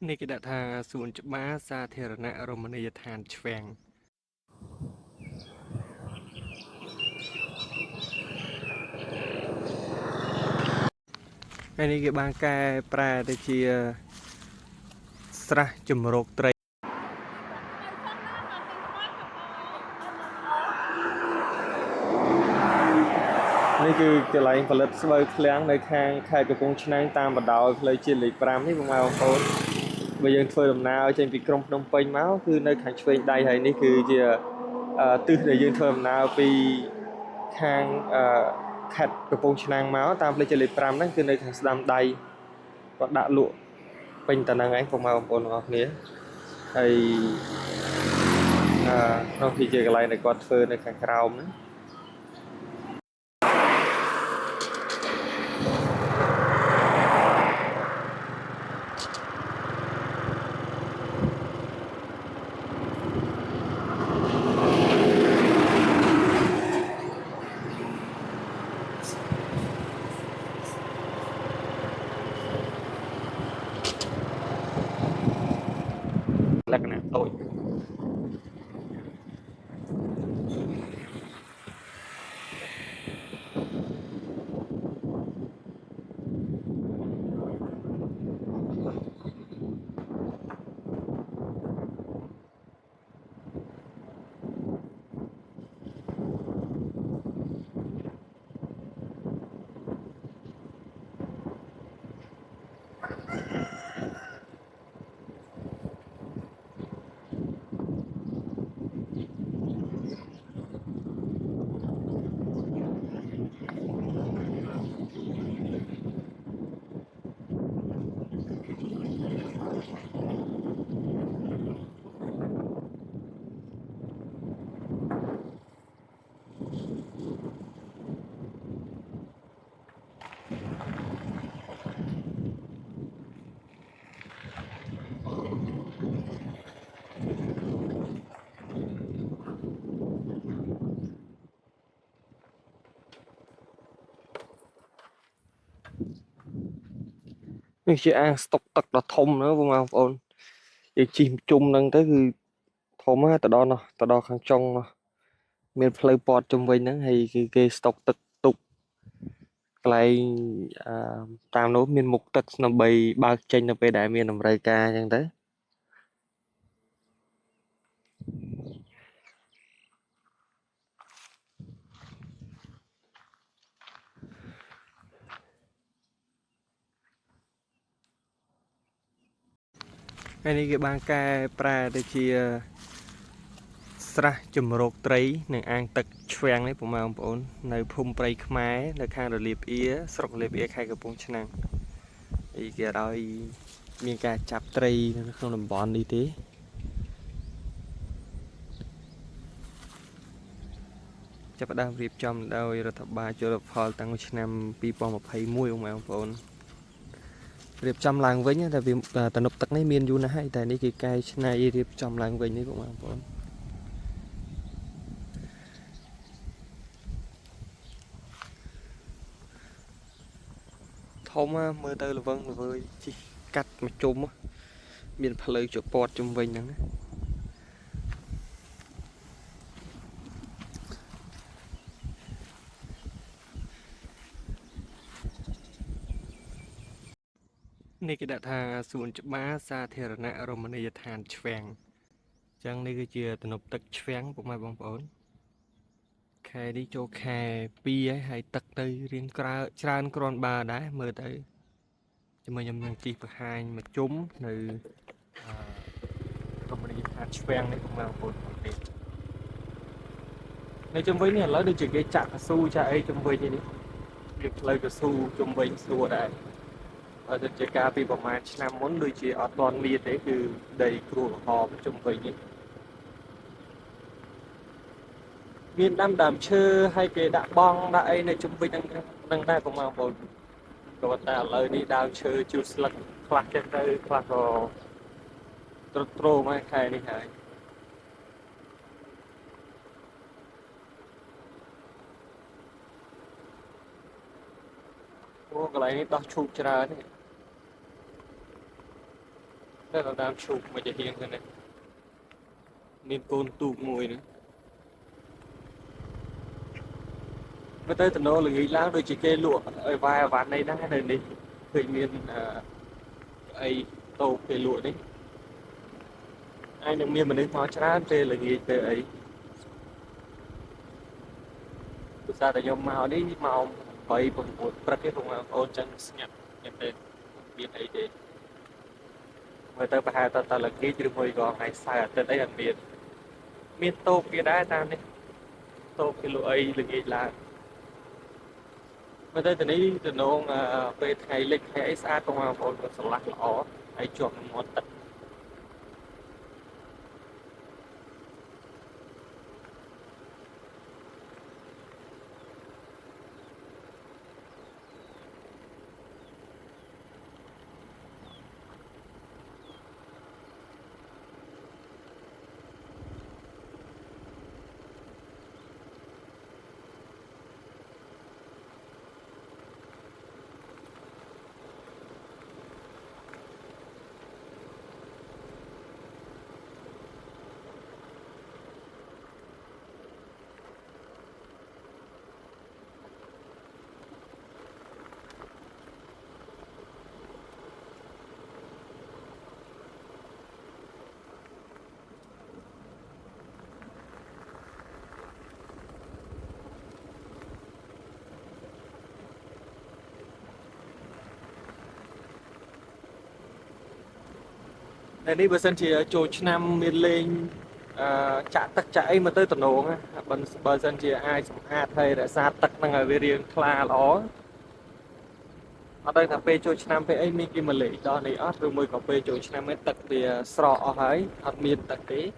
នេះគេដាក់ថាសួនច្បារសាធារណៈរមណីយដ្ឋានឆ្វាំងហើយនេះគេបានកែប្រែទៅជាស្រះជំរកត្រីនេះគឺកន្លែងផលិតស្បូវឃ្លាំងនៅខាងខេត្តកំពង់ឆ្នាំងតាមបណ្ដោយផ្លូវជាតិលេខ5នេះបងប្អូនបើយើងធ្វើដំណើរចេញពីក្រុងភ្នំពេញមកគឺនៅខាងឆ្វេងដៃហើយនេះគឺជាទិសដែលយើងធ្វើដំណើរពីខាងខេត្តកំពង់ឆ្នាំងមកតាមផ្លូវជាតិលេខ5ហ្នឹងគឺនៅខាងស្ដាំដៃគាត់ដាក់លក់ពេញតែហ្នឹងឯងបងប្អូនទាំងអស់គ្នាហើយនោះគឺជាកន្លែងដែលគាត់ធ្វើនៅខាងក្រោមហ្នឹងលក្ខណៈតូចនេះជាអាងស្តុកទឹកដ៏ធំណាបងប្អូនយើងជិះជុំហ្នឹងទៅគឺធំណាស់ទៅដល់ខាងចុងនោះមានផ្លូវព័ទ្ធជុំវិញហ្នឹងហើយគឺគេស្តុកទឹកទុកកន្លែងតាមនោះមានមុខទឹកដើម្បីបើកចេញនៅពេលដែលមានតម្រូវការអញ្ចឹងទៅហើយនេះគេបានកែប្រែទៅជាស្រះជំរកត្រីនិងអាងទឹកឆ្វាំងនេះបងប្អូននៅភូមិព្រៃខ្មែរនៅខាងរលៀបអៀស្រុករលៀបអៀខេត្តកំពង់ឆ្នាំងហើយគេឲ្យមានការចាប់ត្រីនៅក្នុងតំបន់នេះទេចាប់ផ្ដើមរៀបចំដោយរដ្ឋបាលជលផលតាំងពីឆ្នាំ2021បងប្អូនរៀបចំឡើងវិញតែវាទំនប់ទឹកនេះមានយូរណាស់ហើយតែនេះគឺកែច្នៃរៀបចំឡើងវិញនេះបងប្អូនធំមើលទៅល្វឹងល្វើយជិះកាត់មកជុំមានផ្លូវជពាត់ជុំវិញហ្នឹងនេះគេដាក់ថាសួនច្បារសាធារណៈរមណីយដ្ឋានឆ្វាំងអញ្ចឹងនេះគឺជាទំនប់ទឹកឆ្វាំងពុកម៉ែបងប្អូនខែនេះចូលខែ2ហើយទឹកទៅរៀងច្រើនគ្រាន់បើដែរមើលទៅជាមួយខ្ញុំនឹងជិះបង្ហាញមកជុំនៅរមណីយដ្ឋានឆ្វាំងនេះពុកម៉ែបងប្អូននេះនៅជុំវិញនេះឥឡូវដូចជាគេចាក់កស៊ូចាក់អីជុំវិញនេះវាផ្លូវកស៊ូជុំវិញស្រួលដែរទៅជាការពីប្រហែលឆ្នាំមុនដូចជាអត់ទាន់មានទេគឺដីគ្រួលហមជុំវិញនេះមានដើមឈើហើយគេដាក់បងដាក់អីនៅជុំវិញហ្នឹងដែរបងប្អូនក៏តែឥឡូវនេះដើមឈើជួសស្លឹកខ្លះចេះទៅខ្លះក៏ទ្រុឌទ្រោមហើយខែនេះហើយអូកន្លែងនេះដោះឈូកច្រើន เราดามชุบมันจะเฮียงกันเนี่ยมีโกนตูกมวยนะไม่ได้แต่โน้หรือล้างโดยจีเกลวกไอ้วายวันในได้เลยนี่เคยมีไอ้โตเกลวกนี่ไอ้หนึ่งมีมันนึกมาชนะเจเลยงี้เจอไอ้ภาษาแต่ยมมาดิมาไปผมปวดประเทศของเราโอจังสงัดยังเป็นมีไอ้เด็กเมื่อเติมไปหาตาละกี้จือมวยก็ไอ้สายแต่ได้อันมีโตเกียได้ตามนี่โตเกลวไอ้หรือไอ้ลา ไม่ได้แต่นี้จะน้องไปไทยเล็กไทยไอ้ซาตรงมาคนก็สลักอ๋อไอ้จวบมันหมดตัดในนี้เปอร์เซ็นต์ที่โจชนำมีเลงจะตักใจมาเตอร์ตโนงบันเปอร์เซ็นต์ที่ไอ้สมหาไทยแต่ซาตักนั่งไอ้เรียงคลาล้อở đây là pe cho nam pe ấy mi kia mà lệ đó này ớt rồi mới có pe cho nam ấy tật thì sọ ở ấy ở miền tật đấy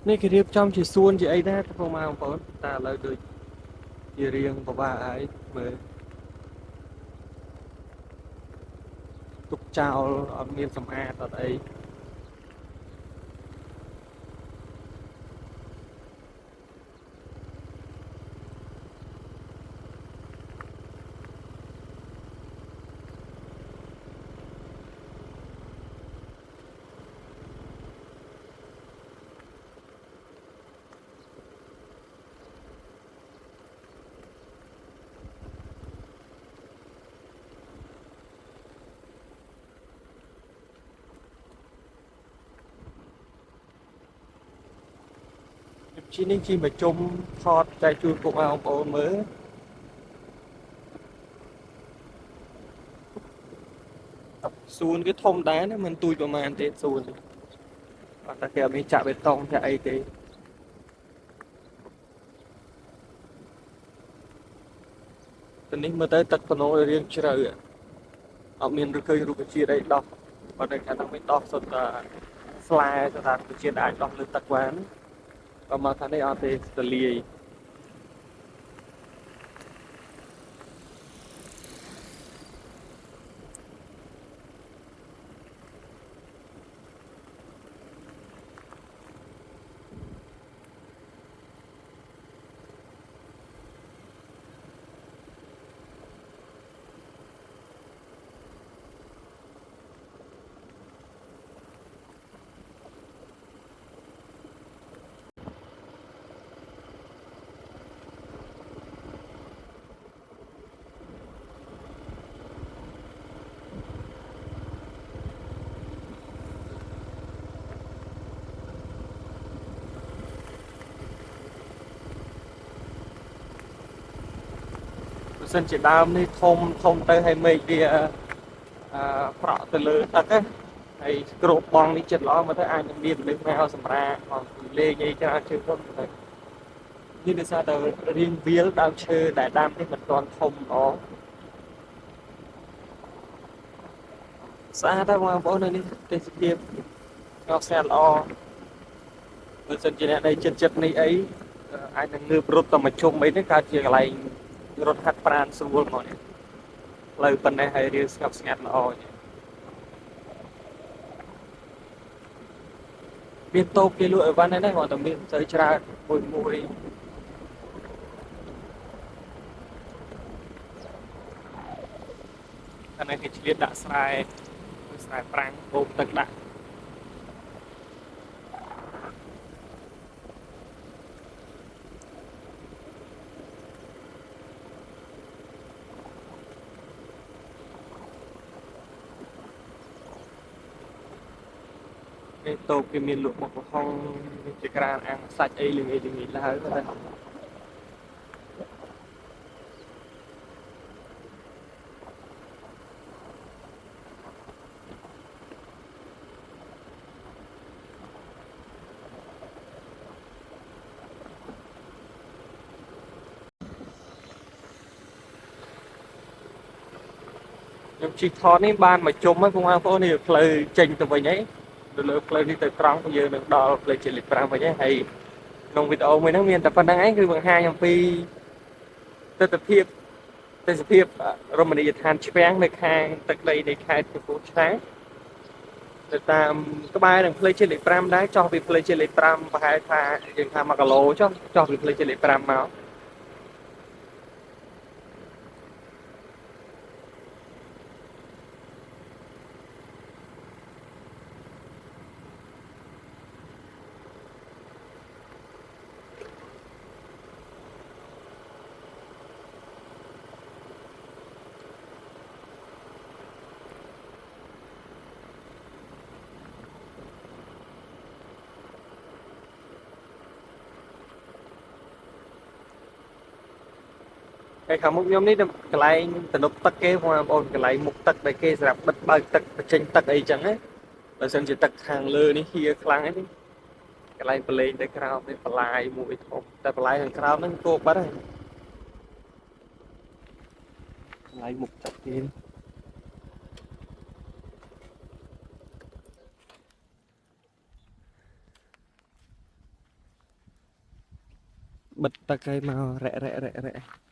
นี่คือเรียบจอมจีส่วนจีไอ้แน่พอมาของผมตาเราโดยจีเรียงบอกว่าไอ้เหมือนตุกเจ้าเอาเมียนสมาตอนไอ้ chi nên chi mà chung thọt chạy chui cùng ông bố mới xuân cái thông đá nó mình tuiประมาณ tên xuân còn ta kêu mình chạm bê tông thì ấy cái tình hình mà tới tật của nó riêng trời ạ ở miền được khơi rùa chia đây đọc và đây khả năng mình đọc sốt fly cho ta chia đại đọc lên tật quán và mà thằng này ở đây là lì សិនជាដើមនេះធំធំទៅហើយមេឃវាប្រក់ទៅលើទឹកណាហើយគ្របបងនេះចិត្តល្អមកទៅអាចនឹងមានមនុស្សមកសម្រាប់មកលេងអីច្រើនជើងទៅនេះដោយសារតែរៀងវាលដើមឈើដែលដើមនេះមិនទាន់ធំល្អស្អាតតែបងប្អូននៅនេះទេសភាពអត់ស្អាតល្អបើសិនជាអ្នកដែលចិត្តនេះអី អាចនឹងងើបរត់ទៅមកជុំអីហ្នឹងកើតជាកន្លែងរត់ហាត់ប្រាណស្រួលមកនេះផ្លូវប៉ុណ្ណេះហើយរៀងស្ងប់ស្ងាត់ល្អមានតូបគេលក់អីវ៉ាន់ហ្នឹងគាត់តែមានទៅច្រើនមួយអានេះគេឆ្លៀតដាក់ស្រែប្រាំងបូមទឹកដាក់គេតូបគេមានលក់មកកំហុងជាក្រានអាំងសាច់អីល្ងាចឡើងទៅខ្ញុំជិះថតនេះបានមកជុំហ្នឹងបងប្អូននេះផ្លូវចេញទៅវិញហើយទៅលើផ្លូវនេះទៅត្រង់យើងនឹងដល់ផ្លូវជាតិលេខ5វិញហើយក្នុងវីដេអូមួយហ្នឹងមានតែប៉ុណ្្នឹងឯងគឺបង្ហាញអំពីទស្សនភាពរមណីយដ្ឋានឆ្វាំងនៅខាងទឹកដីនៃខេត្តកំពង់ឆ្នាំងទៅតាមក្បែរនឹងផ្លូវជាតិលេខ5ដែរចុះពីផ្លូវជាតិលេខ5ប្រហែលថាយើងថា1គីឡូចុះពីផ្លូវជាតិលេខ5មកហើយខាងមុខខ្ញុំនេះកន្លែងទំនប់ទឹកគេបងប្អូនកន្លែងមុខទឹកដែលគេសម្រាប់បិទបើកទឹកបញ្ចេញទឹកអីចឹងណាបើសិនជាទឹកខាងលើនេះហៀខ្លាំងហ្នឹងកន្លែងប្រឡែងទៅក្រោមនេះបន្លាយមួយធំតែបន្លាយខាងក្រោមហ្នឹងគោបាត់ហើយកន្លែងមុខទឹកគេបិទទឹកឲ្យមករ៉ែ